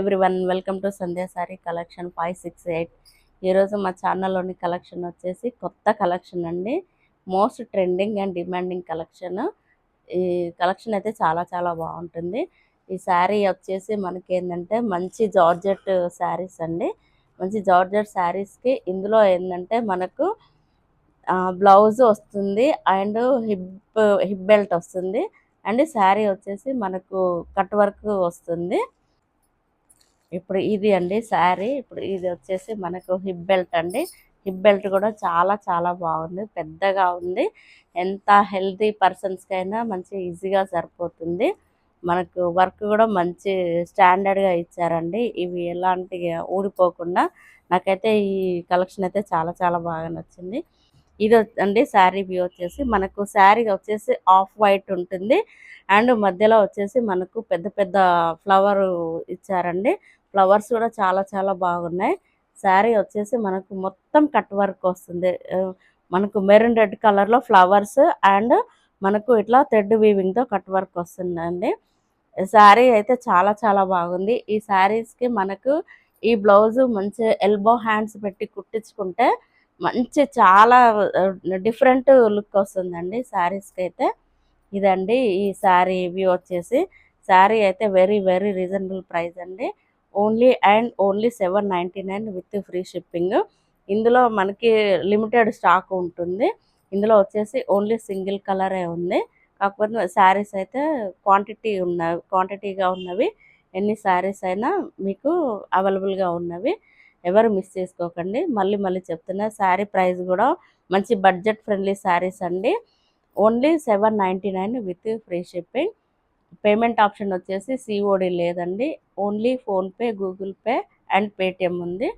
Everyone welcome to Sandhya sorry collection 568. ఈరోజు మా ఛానల్లోని collection వచ్చేసి కొత్త కలెక్షన్ అండి. Most trending and demanding collection. ఈ కలెక్షన్ అయితే చాలా చాలా బాగుంటుంది. ఈ శారీ వచ్చేసి మనకి ఏంటంటే మంచి జార్జెట్ శారీస్ అండి. మంచి జార్జెట్ శారీస్కి ఇందులో ఏంటంటే మనకు బ్లౌజ్ వస్తుంది అండ్ హిప్ బెల్ట్ వస్తుంది అండ్ శారీ వచ్చేసి మనకు కట్ వర్క్ వస్తుంది. ఇప్పుడు ఇది అండి శారీ. ఇప్పుడు ఇది వచ్చేసి మనకు హిప్ బెల్ట్ అండి. హిప్ బెల్ట్ కూడా చాలా చాలా బాగుంది, పెద్దగా ఉంది. ఎంత హెల్తీ పర్సన్స్కైనా మంచి ఈజీగా సరిపోతుంది. మనకు వర్క్ కూడా మంచి స్టాండర్డ్గా ఇచ్చారండి. ఇవి ఎలాంటి ఊడిపోకుండా నాకైతే ఈ కలెక్షన్ అయితే చాలా చాలా బాగా నచ్చింది. ఇది అండి శారీ వ్యూ వచ్చేసి మనకు శారీ వచ్చేసి ఆఫ్ వైట్ ఉంటుంది అండ్ మధ్యలో వచ్చేసి మనకు పెద్ద పెద్ద ఫ్లవర్ ఇచ్చారండి. ఫ్లవర్స్ కూడా చాలా చాలా బాగున్నాయి. శారీ వచ్చేసి మనకు మొత్తం కట్ వర్క్ వస్తుంది. మనకు మెరూన్ రెడ్ కలర్లో ఫ్లవర్స్ అండ్ మనకు ఇట్లా థ్రెడ్ వీవింగ్తో కట్ వర్క్ వస్తుందండి. శారీ అయితే చాలా చాలా బాగుంది. ఈ శారీస్కి మనకు ఈ బ్లౌజు మంచి ఎల్బో హ్యాండ్స్ పెట్టి కుట్టించుకుంటే మంచి చాలా డిఫరెంట్ లుక్ వస్తుందండి శారీస్కి అయితే. ఇదండి ఈ శారీ వ్యూ వచ్చేసి. శారీ అయితే వెరీ వెరీ రీజనబుల్ ప్రైస్ అండి. Only 799 with free shipping. ఇందులో మనకి లిమిటెడ్ స్టాక్ ఉంటుంది. ఇందులో వచ్చేసి ఓన్లీ సింగిల్ కలరే ఉంది. కాకపోతే శారీస్ అయితే క్వాంటిటీగా ఉన్నవి. ఎన్ని శారీస్ అయినా మీకు అవైలబుల్గా ఉన్నవి. ఎవరు మిస్ చేసుకోకండి. మళ్ళీ మళ్ళీ చెప్తున్నా, శారీ ప్రైస్ కూడా మంచి బడ్జెట్ ఫ్రెండ్లీ శారీస్ అండి. Only 799 with free shipping. Payment option వచ్చేసి సిఓడి లేదండి. Only PhonePe, Google pay and Paytm ఉంది.